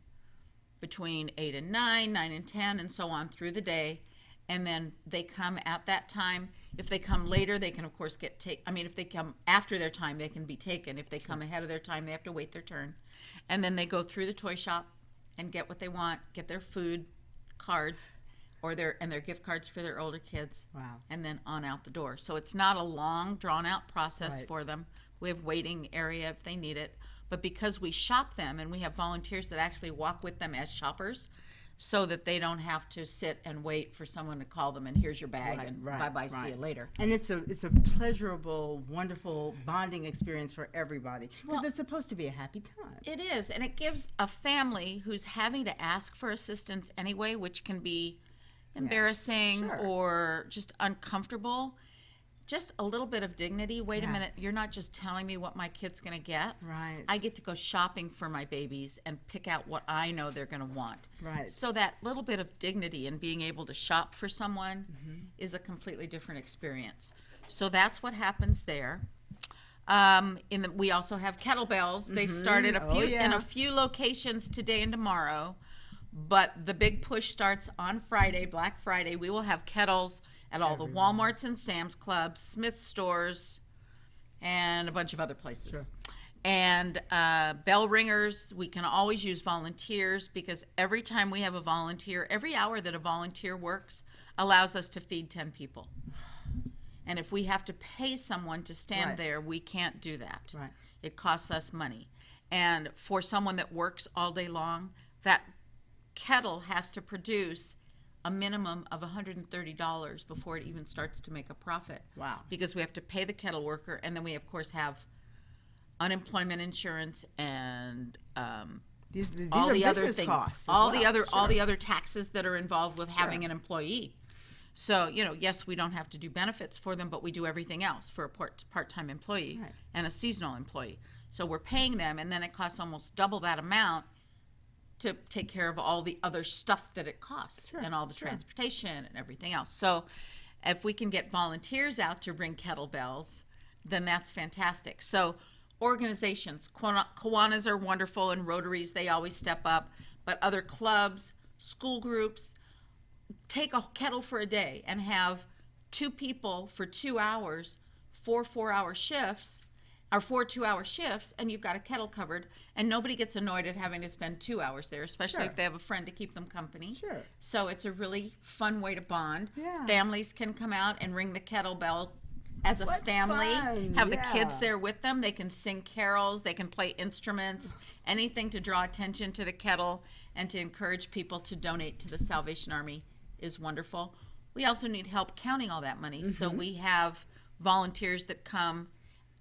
between 8 and 9, 9 and 10, and so on through the day. And then they come at that time. If they come later, they can, of course, if they come after their time, they can be taken. If they come ahead of their time, they have to wait their turn. And then they go through the toy shop and get what they want, get their food cards or their gift cards for their older kids. Wow. And then on out the door. So it's not a long, drawn-out process Right. for them. We have waiting area if they need it. But because we shop them and we have volunteers that actually walk with them as shoppers, so that they don't have to sit and wait for someone to call them and here's your bag and bye-bye, see you later. And it's a pleasurable, wonderful bonding experience for everybody because it's supposed to be a happy time. It is, and it gives a family who's having to ask for assistance anyway, which can be embarrassing sure. or just uncomfortable, just a little bit of dignity. Wait a Yeah. minute, you're not just telling me what my kid's going to get. Right. I get to go shopping for my babies and pick out what I know they're going to want. Right. So that little bit of dignity in being able to shop for someone is a completely different experience. So that's what happens there. We also have kettlebells. They started in a few locations today and tomorrow, but the big push starts on Friday, Black Friday. We will have kettles at all the Walmarts and Sam's Clubs, Smith stores, and a bunch of other places. Sure. And bell ringers, we can always use volunteers because every time we have a volunteer, every hour that a volunteer works allows us to feed 10 people. And if we have to pay someone to stand Right. there, we can't do that. Right. It costs us money. And for someone that works all day long, that kettle has to produce a minimum of $130 before it even starts to make a profit. Wow. Because we have to pay the kettle worker, and then we, of course, have unemployment insurance and These all are the other business things, costs as all well. the other taxes that are involved with having an employee. So, yes, we don't have to do benefits for them, but we do everything else for a part-time employee Right. and a seasonal employee. So we're paying them, and then it costs almost double that amount to take care of all the other stuff that it costs and all the transportation and everything else. So if we can get volunteers out to ring kettlebells, then that's fantastic. So organizations, Kiwanis are wonderful, and Rotaries, they always step up, but other clubs, school groups, take a kettle for a day and have 2 people for 2 hours, 4 4-hour shifts, or 4 2-hour shifts, and you've got a kettle covered, and nobody gets annoyed at having to spend 2 hours there, especially Sure. if they have a friend to keep them company. Sure. So it's a really fun way to bond. Yeah. Families can come out and ring the kettlebell as a family, fun. have the Yeah. kids there with them. They can sing carols, they can play instruments, anything to draw attention to the kettle and to encourage people to donate to the Salvation Army is wonderful. We also need help counting all that money. So we have volunteers that come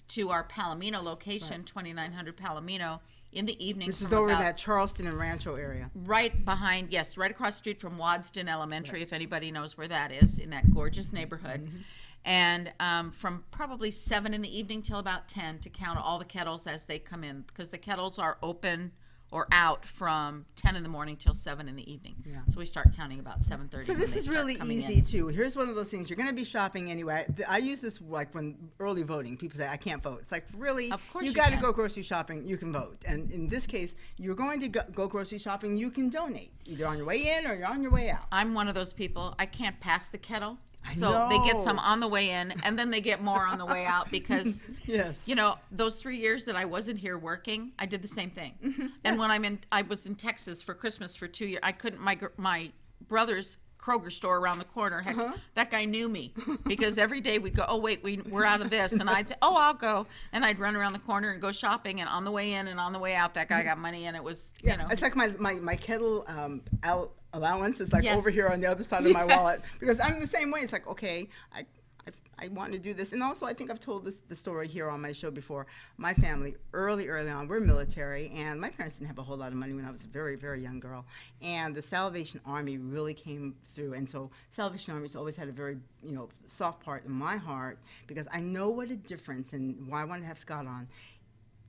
to our Palomino location, 2900 Palomino, in the evening. This is from over in about- that Charleston and Rancho area. right behind, yes, right across the street from Wadston Elementary, if anybody knows where that is, in that gorgeous neighborhood. And from probably 7 in the evening till about 10 to count all the kettles as they come in, because the kettles are open or out from 10 in the morning till 7 in the evening. Yeah. So we start counting about 7:30. So when this they is start really coming easy in. too. Here's one of those things. You're going to be shopping anyway. I use this like when early voting. People say I can't vote. It's like really, Of course you you got to can. go grocery shopping. You can vote. And in this case, you're going to go grocery shopping. You can donate either on your way in or you're on your way out. I'm one of those people. I can't pass the kettle. I So they get know. some on the way in, and then they get more on the way out because, Yes. those 3 years that I wasn't here working, I did the same thing. And when I was in Texas for Christmas for 2 years, I couldn't. My brother's Kroger store around the corner. Heck, that guy knew me because every day we'd go, oh, wait, we're out of this. And I'd say, oh, I'll go. And I'd run around the corner and go shopping. And on the way in and on the way out, that guy got money. And it was, you know. It's like my kettle allowance is like Yes. over here on the other side of my Yes. wallet. Because I'm the same way. It's like, okay, I want to do this. And also, I think I've told the story here on my show before. My family, early on, we're military, and my parents didn't have a whole lot of money when I was a very, very young girl. And the Salvation Army really came through. And so Salvation Army's always had a very, soft part in my heart, because I know what a difference, and why I wanted to have Scott on.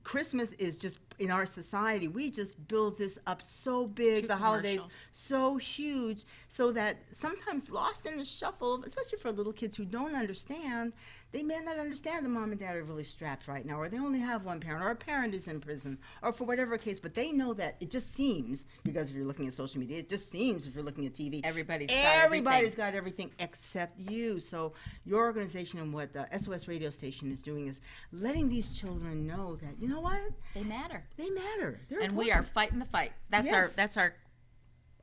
Christmas is just, in our society, we just build this up so big, Too the holidays commercial. so huge, so that sometimes lost in the shuffle, especially for little kids who don't understand, they may not understand that mom and dad are really strapped right now, or they only have one parent, or a parent is in prison, or for whatever case, but they know that it just seems, because if you're looking at social media, it just seems if you're looking at TV, Everybody's got everything except you. So your organization and what the SOS radio station is doing is letting these children know that, you know what? They matter. They matter. They're And we important. are fighting the fight. That's Yes.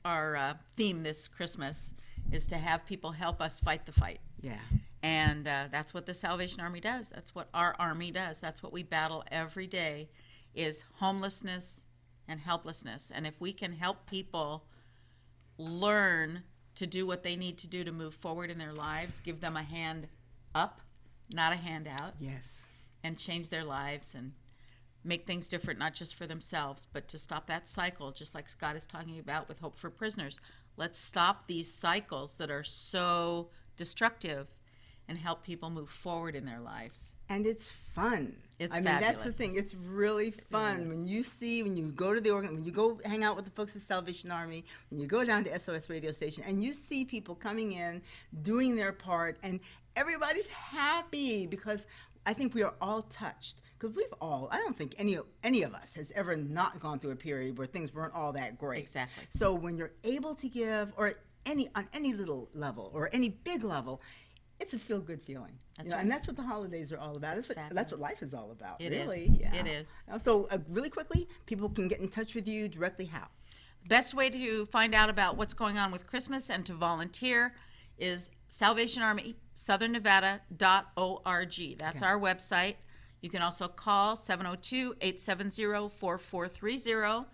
our theme this Christmas, is to have people help us fight the fight. Yeah. And that's what the Salvation Army does. That's what our army does. That's what we battle every day, is homelessness and helplessness. And if we can help people learn to do what they need to do to move forward in their lives, give them a hand up, not a hand out, Yes. and change their lives and make things different, not just for themselves, but to stop that cycle, just like Scott is talking about with Hope for Prisoners. Let's stop these cycles that are so destructive and help people move forward in their lives. And it's fun. It's I mean, that's the fabulous. thing. It's really fun when you go to the when you go hang out with the folks at Salvation Army, when you go down to SOS radio station, and you see people coming in, doing their part, and everybody's happy, because I think we are all touched. Because I don't think any of us has ever not gone through a period where things weren't all that great. Exactly. So when you're able to give, or on any little level or any big level, it's a feel-good feeling. That's And right. that's what the holidays are all about. That's Fabulous. what life is all about. It is. Really. Yeah. It is. So really quickly, people can get in touch with you directly. How? Best way to find out about what's going on with Christmas and to volunteer is Salvation Army, southernnevada.org. That's our website. You can also call 702-870-4430.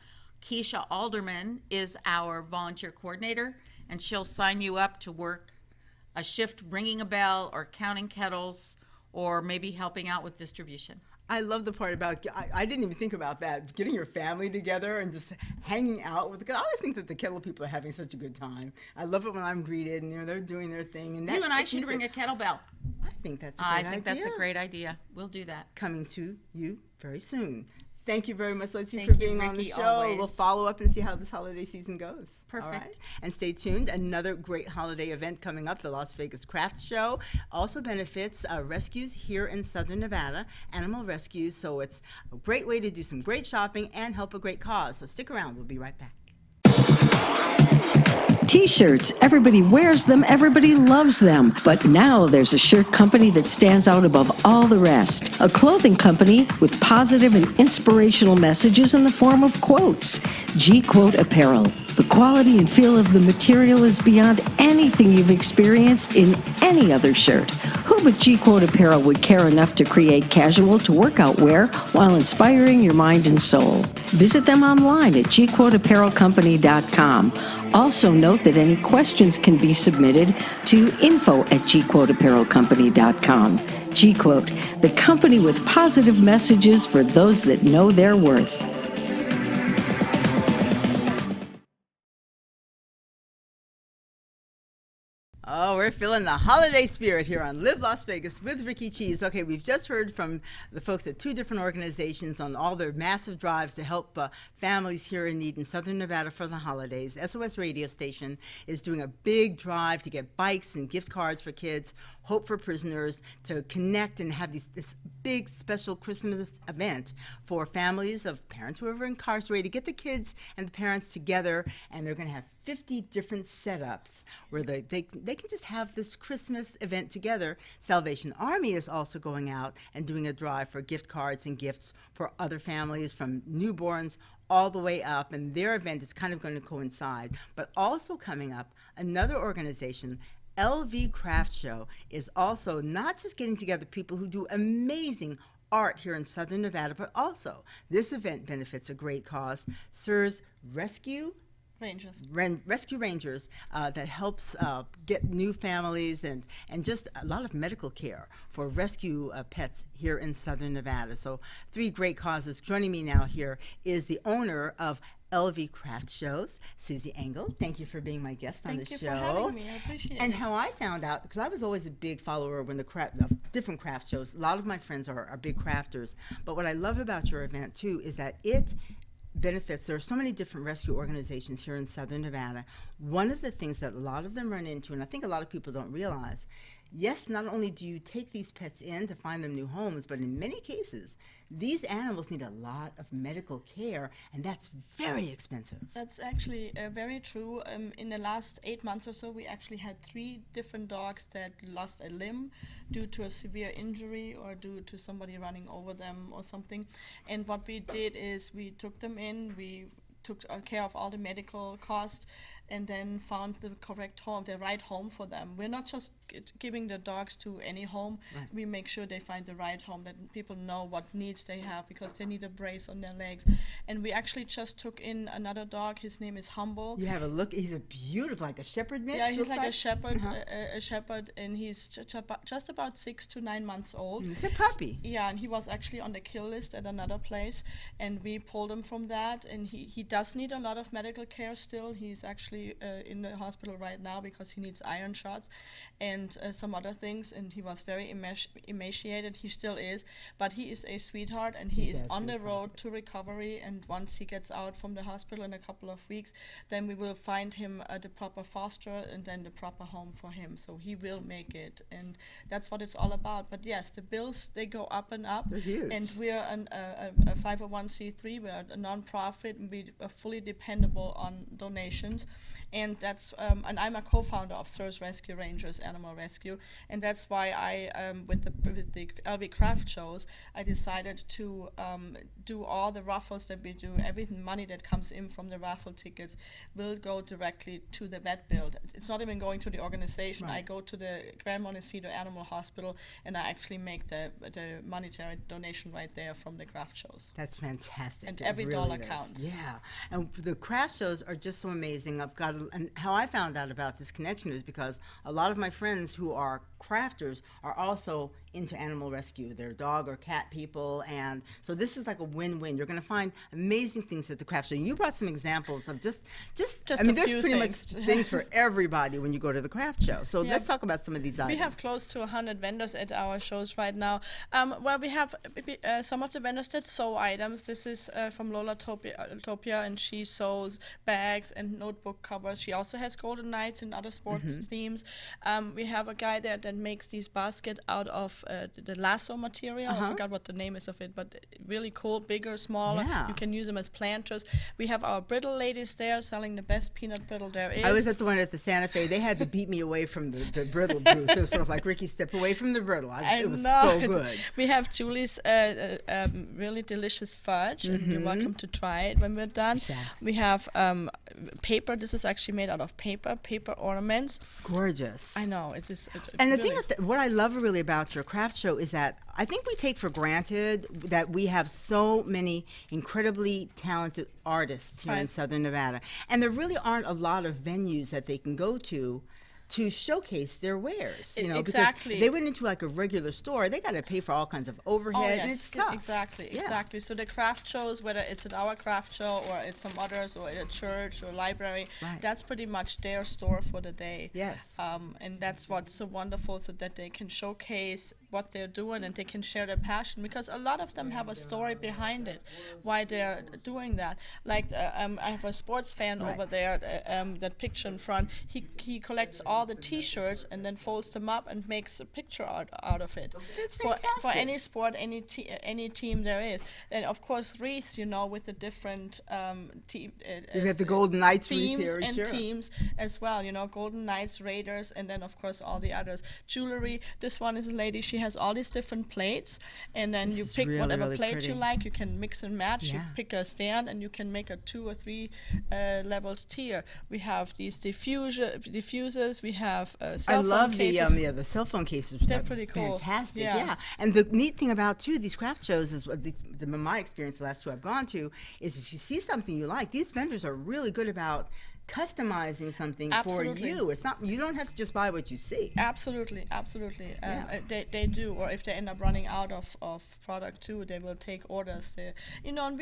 Keisha Alderman is our volunteer coordinator, and she'll sign you up to work a shift ringing a bell or counting kettles, or maybe helping out with distribution. I love the part about, I didn't even think about that, getting your family together and just hanging out with, because I always think that the kettle people are having such a good time. I love it when I'm greeted and they're doing their thing. And You and I should ring a kettlebell. I think that's a great I idea. think that's a great idea. We'll do that. Coming to you very soon. Thank you very much, Leslie, Thank for you, being on the Rikki, show. always. We'll follow up and see how this holiday season goes. Perfect. All right? And stay tuned. Another great holiday event coming up, the Las Vegas Craft Show. Also benefits rescues here in Southern Nevada, animal rescues. So it's a great way to do some great shopping and help a great cause. So stick around. We'll be right back. T-shirts, everybody wears them, everybody loves them. But now there's a shirt company that stands out above all the rest. A clothing company with positive and inspirational messages in the form of quotes. G-Quote Apparel. The quality and feel of the material is beyond anything you've experienced in any other shirt. Who but G-Quote Apparel would care enough to create casual to workout wear while inspiring your mind and soul? Visit them online at gquoteapparelcompany.com. Also note that any questions can be submitted to info@gquoteapparelcompany.com. G-Quote, the company with positive messages for those that know their worth. Oh, we're feeling the holiday spirit here on Live Las Vegas with Rikki Cheese. Okay, we've just heard from the folks at two different organizations on all their massive drives to help families here in need in Southern Nevada for the holidays. SOS radio station is doing a big drive to get bikes and gift cards for kids, Hope for Prisoners, to connect and have this big special Christmas event for families of parents who are incarcerated. Get the kids and the parents together, and they're going to have 50 different setups where they can just have this Christmas event together. Salvation Army is also going out and doing a drive for gift cards and gifts for other families from newborns all the way up, and their event is kind of going to coincide. But also coming up, another organization, LV Craft Show, is also not just getting together people who do amazing art here in Southern Nevada, but also this event benefits a great cause, SIRS Rescue Rangers that helps get new families and just a lot of medical care for rescue pets here in Southern Nevada. So 3 great causes. Joining me now here is the owner of LV Craft Shows, Susi Engl. Thank you for being my guest on the show. Thank you for having me. I appreciate it. And how I found out, because I was always a big follower when of different craft shows. A lot of my friends are big crafters. But what I love about your event, too, is that it benefits. There are so many different rescue organizations here in Southern Nevada. One of the things that a lot of them run into, and I think a lot of people don't realize, yes, not only do you take these pets in to find them new homes, but in many cases, these animals need a lot of medical care, and that's very expensive. That's actually very true. In the last 8 months or so, we actually had 3 different dogs that lost a limb due to a severe injury or due to somebody running over them or something. And what we did is we took them in, we took care of all the medical costs, and then found the correct home, the right home for them. We're not just giving the dogs to any home. Right. We make sure they find the right home, that people know what needs they have, because they need a brace on their legs. And we actually just took in another dog. His name is Humble. You have a look. He's a beautiful, like a shepherd mix. Yeah, he's looks like a shepherd, a shepherd, and he's just about 6 to 9 months old. He's a puppy. Yeah, and he was actually on the kill list at another place, and we pulled him from that. And he does need a lot of medical care still. He's actually in the hospital right now because he needs iron shots and some other things. And he was very emaciated. He still is, but he is a sweetheart, and he is on the road to recovery. And once he gets out from the hospital in a couple of weeks, then we will find him the proper foster and then the proper home for him. So he will make it, and that's what it's all about. But yes, the bills, they go up and up. They're huge. And we're a 501c3. We're a non-profit, and we are fully dependable on donations. And that's and I'm a co-founder of SIRS Rescue Rangers Animal Rescue, and that's why I with the LV Craft Shows, I decided to do all the raffles that we do. Every money that comes in from the raffle tickets will go directly to the vet bill. It's not even going to the organization. Right. I go to the Grand Montecito Animal Hospital, and I actually make the monetary donation right there from the craft shows. That's fantastic. And It every really dollar is. counts. Yeah, and the craft shows are just so amazing. And how I found out about this connection is because a lot of my friends who are crafters are also into animal rescue. They're dog or cat people, and so this is like a win-win. You're going to find amazing things at the craft show. You brought some examples of just I mean, a there's few pretty things. much things for everybody when you go to the craft show. So Yeah. let's talk about some of these items. We have close to 100 vendors at our shows right now. Well, we have some of the vendors that sew items. This is from Lola Topia, and she sews bags and notebook covers. She also has Golden Knights and other sports themes. We have a guy there that makes these baskets out of the lasso material. I forgot what the name is of it, but really cool, bigger, smaller. Yeah. You can use them as planters. We have our brittle ladies there selling the best peanut brittle there is. I was at the one at the Santa Fe. They had to beat me away from the brittle booth. It was sort of like, Rikki, step away from the brittle. It was so good. We have Julie's really delicious fudge, and you're welcome to try it when we're done. Exactly. We have paper. This is actually made out of paper ornaments. Gorgeous. I know, it's And the really, thing what I love really about your craft show is that I think we take for granted that we have so many incredibly talented artists here in Right. Southern Nevada. And there really aren't a lot of venues that they can go to showcase their wares. You know, Exactly. because if they went into like a regular store, they got to pay for all kinds of overhead, and it's tough. Exactly, Yeah. exactly. So the craft shows, whether it's at our craft show or at some others or at a church or library, Right. that's pretty much their store for the day. Yes. And that's what's so wonderful, so that they can showcase what they're doing, and they can share their passion, because a lot of them have a story behind it, why they're doing that. Like I have a sports fan over there, that picture in front. He collects all the T-shirts and then folds them up and makes a picture out of it. That's for fantastic. any sport, any team there is. And of course wreaths, with the different team. You've got the Golden Knights wreath themes here, and sure. teams as well. Golden Knights, Raiders, and then of course all the others. Jewelry. This one is a lady. She has all these different plates, and then you pick really, whatever really plate pretty. you like. You can mix and match. Yeah. You pick a stand, and you can make a 2 or 3 leveled tier. We have these diffusers. We have cell I phone love cases. the cell phone cases. They're That's pretty cool. Fantastic, Yeah. yeah. And the neat thing about too these craft shows is my experience. The last 2 I've gone to is if you see something you like, these vendors are really good about customizing something Absolutely. for you. It's not, you don't have to just buy what you see. Absolutely. Yeah. They do, or if they end up running out of product too, they will take orders there. And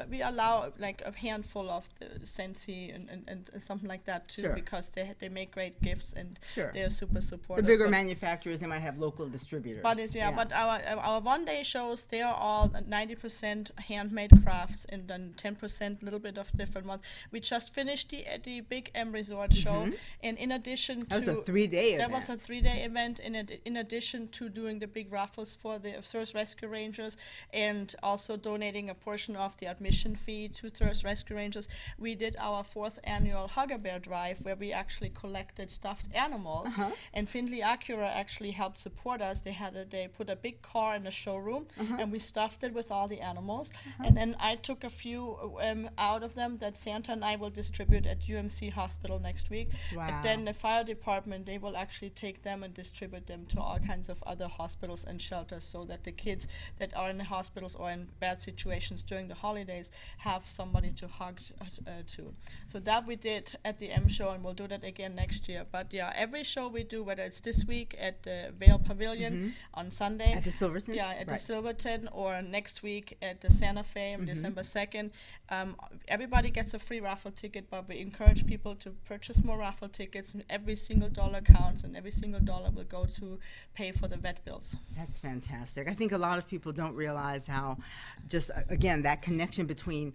we allow like a handful of the Sensi and something like that too, Sure. because they make great gifts, and Sure. they're super supportive. The bigger But- manufacturers, they might have local distributors. But but our one-day shows, they are all 90% handmade crafts, and then 10% little bit of different ones. We just finished the Big M Resort show, and in addition to That was a 3-day that event. was a 3-day event. In addition to doing the big raffles for the Search Rescue Rangers, and also donating a portion of the admission fee to Search Rescue Rangers, we did our 4th annual Hug a Bear drive, where we actually collected stuffed animals. And Findlay Acura actually helped support us. They put a big car in the showroom, and we stuffed it with all the animals. And then I took a few out of them that Santa and I will distribute at UMC Hospital next week. Wow. And then the fire department, they will actually take them and distribute them to all kinds of other hospitals and shelters, so that the kids that are in the hospitals or in bad situations during the holidays have somebody to hug to. So that we did at the M show, and we'll do that again next year. But yeah, every show we do, whether it's this week at the Vale Pavilion on Sunday, At the Silverton? yeah, at the Right. Silverton, or next week at the Santa Fe on December 2nd, everybody gets a free raffle ticket, but we encourage people to purchase more raffle tickets, and every single dollar counts, and every single dollar will go to pay for the vet bills. That's fantastic. I think a lot of people don't realize how, just again, that connection between,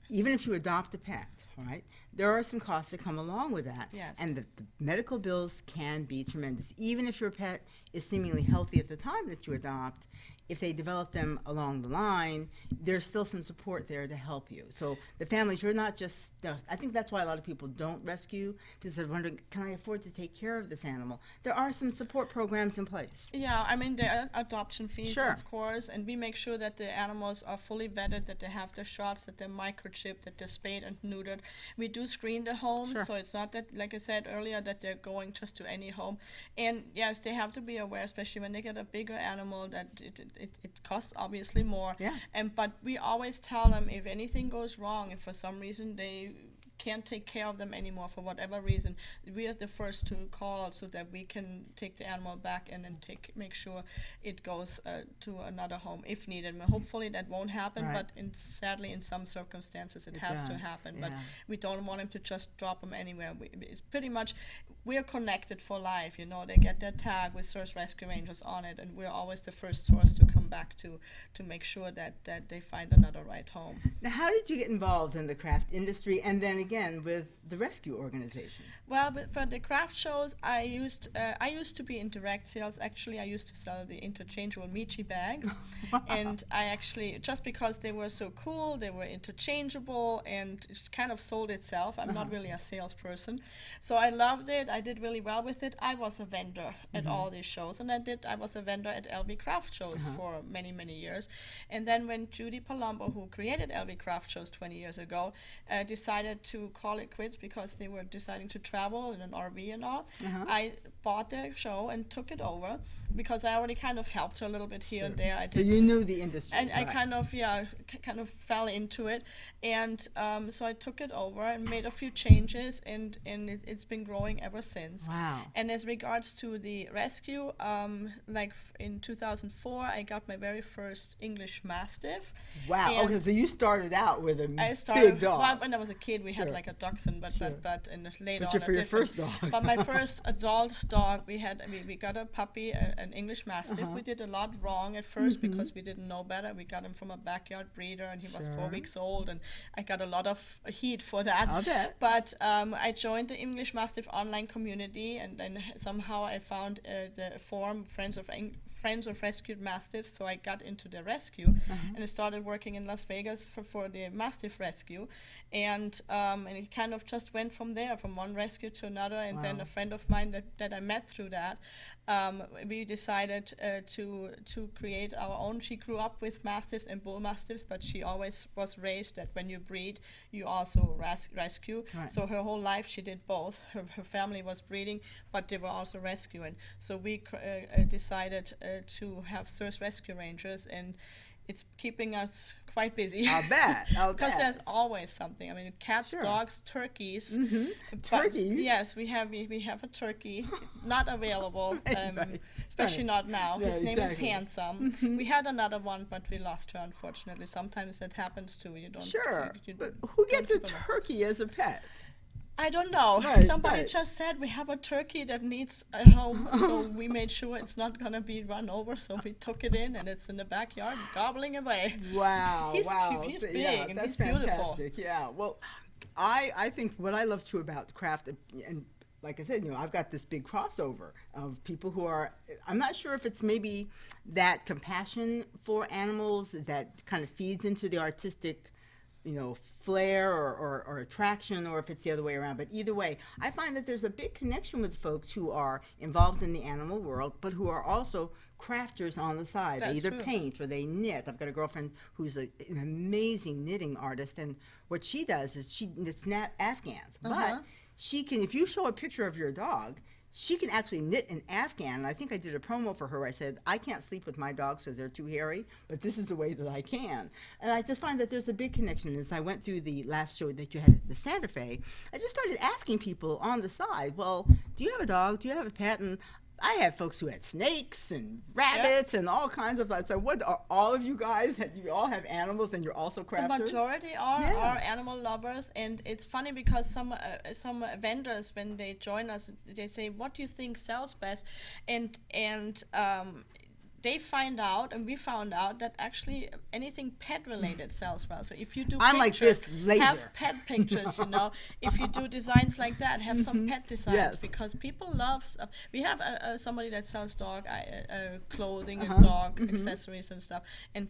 even if you adopt a pet, right, there are some costs that come along with that. Yes. And the medical bills can be tremendous. Even if your pet is seemingly healthy at the time that you adopt, if they develop them along the line, there's still some support there to help you. So the families, you're not just, I think that's why a lot of people don't rescue, because they're wondering, can I afford to take care of this animal? There are some support programs in place. Yeah, I mean, there are adoption fees, Sure. of course, and we make sure that the animals are fully vetted, that they have their shots, that they're microchipped, that they're spayed and neutered. We do screen the homes, Sure. so it's not that, like I said earlier, that they're going just to any home. And yes, they have to be aware, especially when they get a bigger animal, that it costs obviously more. Yeah. But we always tell them, if anything goes wrong, if for some reason they can't take care of them anymore for whatever reason, we are the first to call, so that we can take the animal back and then make sure it goes to another home if needed. Hopefully that won't happen, Right. but sadly in some circumstances it has to does, happen. But yeah. we don't want them to just drop them anywhere. It's pretty much, we're connected for life. They get their tag with Search Rescue Rangers on it, and we're always the first source to come back to make sure that they find another right home. Now, how did you get involved in the craft industry, and then again with the rescue organization? Well, but for the craft shows, I used to be in direct sales. Actually, I used to sell the interchangeable Michi bags, and I actually, just because they were so cool, they were interchangeable, and it kind of sold itself. I'm not really a salesperson, so I loved it. I did really well with it. I was a vendor at all these shows, and I was a vendor at LV Craft shows for many, many years. And then when Judy Palumbo, who created LV Craft shows 20 years ago, decided to call it quits because they were deciding to travel in an RV and all, I bought the show and took it over, because I already kind of helped her a little bit here and there. I So did. you knew the industry. And I right. kind of fell into it, and so I took it over and made a few changes, and it's been growing ever since. Wow. And as regards to the rescue, in 2004, I got my very first English Mastiff. Wow. And Okay, so you started out with a I big started, dog. well, when I was a kid, we had Sure. like a dachshund, but and later But on for your a different. first dog. But my first adult dog. We got a puppy, an English Mastiff. We did a lot wrong at first because we didn't know better. We got him from a backyard breeder, and he was 4 weeks old, and I got a lot of heat for that. I'll bet. But I joined the English Mastiff online community, and then somehow I found the forum Friends of Rescued Mastiffs, so I got into the rescue and I started working in Las Vegas for the Mastiff rescue, and it kind of just went from there, from one rescue to another, and then a friend of mine that I met through that, we decided to create our own. She grew up with Mastiffs and Bull Mastiffs, but she always was raised that when you breed, you also rescue. Right. So her whole life she did both. Her family was breeding, but they were also rescuing. So we decided to have search rescue rangers, and it's keeping us quite busy. I'll bet. Because there's always something. I mean, cats, dogs, turkeys. But Turkey? yes, we have a turkey, not available, especially not now. Yeah, His name is exactly. Handsome. We had another one, but we lost her, unfortunately. Sometimes that happens too. You don't. Sure. you But don't who gets a keep them. turkey as a pet? I don't know. Right, Somebody right. just said we have a turkey that needs a home, so we made sure it's not gonna be run over. So we took it in, and it's in the backyard gobbling away. Wow. He's wow. cute, he's So, big, and that's he's beautiful. fantastic. Yeah. Well, I think what I love too about craft, and like I said, I've got this big crossover of people who are, I'm not sure if it's maybe that compassion for animals that kind of feeds into the artistic flair or attraction, or if it's the other way around. But either way, I find that there's a big connection with folks who are involved in the animal world, but who are also crafters on the side. That's They either true. paint or they knit. I've got a girlfriend who's an amazing knitting artist, and what she does is she knits Afghans. But she can, if you show a picture of your dog, she can actually knit an Afghan. And I think I did a promo for her where I said, I can't sleep with my dogs because they're too hairy, but this is the way that I can. And I just find that there's a big connection. As I went through the last show that you had at the Santa Fe, I just started asking people on the side, well, do you have a dog? Do you have a pet? And I have folks who had snakes and rabbits and all kinds of that. So what are all of you guys, you all have animals and you're also crafters? The majority are animal lovers, and it's funny because some vendors, when they join us, they say, "What do you think sells best?" And they find out, and we found out, that actually anything pet related sells well. So if you do I'm like pictures, this, laser. have pet pictures, If you do designs like that, have some pet designs, Yes. because people love stuff. We have somebody that sells dog clothing and dog accessories and stuff, and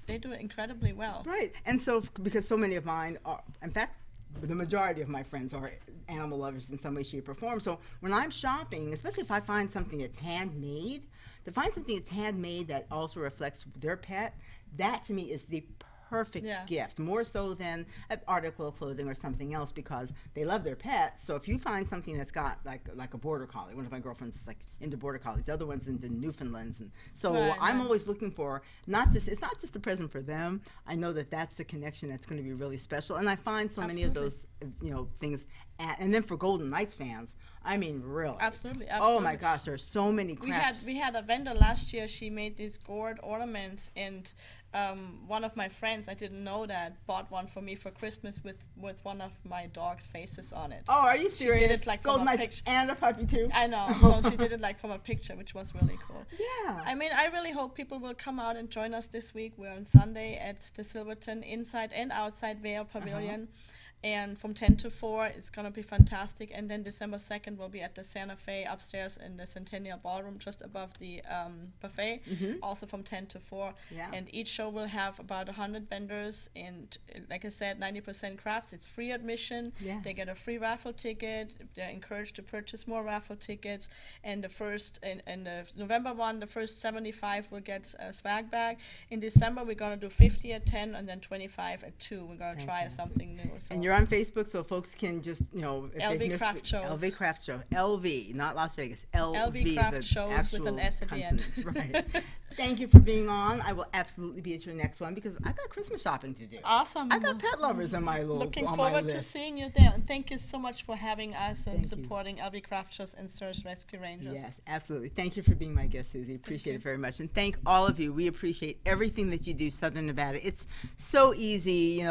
they do it incredibly well. Right. And so, because so many of mine are, in fact, the majority of my friends are animal lovers in some way, shape, or form. So when I'm shopping, especially if I find something that's handmade, to find something that's handmade that also reflects their pet, that to me is the perfect gift, more so than an article of clothing or something else, because they love their pets. So if you find something that's got like a border collie, one of my girlfriends is like into border collies, the other one's into Newfoundlands, and so I'm always looking for it's not just a present for them. I know that that's the connection that's going to be really special, and I find so many of those things and then for Golden Knights fans, I mean, really. Absolutely. Oh my gosh, there's so many crafts. We had a vendor last year. She made these gourd ornaments, and one of my friends, I didn't know that, bought one for me for Christmas with one of my dog's faces on it. Oh, are you serious? She did it like Golden from a Knights picture. and a puppy too. I know. So she did it like from a picture, which was really cool. Yeah. I mean, I really hope people will come out and join us this week. We're on Sunday at the Silverton Inside and Outside Vale Pavilion. And from 10 to 4, it's going to be fantastic. And then December 2nd, we'll be at the Santa Fe upstairs in the Centennial Ballroom, just above the buffet, also from 10 to 4. Yeah. And each show will have about 100 vendors. And like I said, 90% crafts. It's free admission. Yeah. They get a free raffle ticket. They're encouraged to purchase more raffle tickets. And the first, in the November one, the first 75 will get a swag bag. In December, we're going to do 50 at 10 and then 25 at 2. We're going to try something new. So. And you're on Facebook, so folks can just, if LV they missed Craft Shows. LV Craft Show. LV, not Las Vegas. LV Craft the Shows with an actual S at the end. consonants, right. Thank you for being on. I will absolutely be at your next one because I got Christmas shopping to do. Awesome. I got pet lovers on my Looking on my forward to list. seeing you there. And thank you so much for having us and Thank you. supporting LB Craft Shows and Search Rescue Rangers. Yes, absolutely. Thank you for being my guest, Susie. Appreciate it very much. And thank all of you. We appreciate everything that you do, Southern Nevada. It's so easy,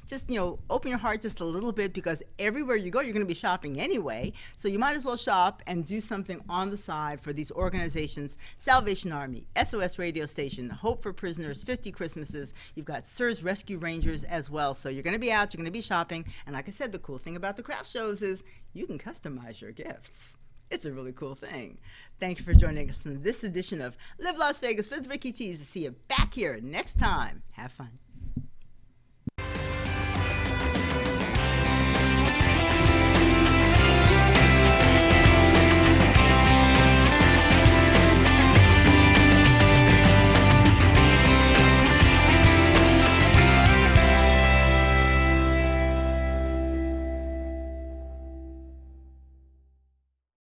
just, open your heart just a little bit because everywhere you go, you're going to be shopping anyway. So you might as well shop and do something on the side for these organizations, Salvation Army, SOS Radio Station, Hope for Prisoners, 50 Christmases. You've got Search Rescue Rangers as well. So you're going to be out, you're going to be shopping. And like I said, the cool thing about the craft shows is you can customize your gifts. It's a really cool thing. Thank you for joining us in this edition of Live Las Vegas with Rikki Cheese. To see you back here next time. Have fun.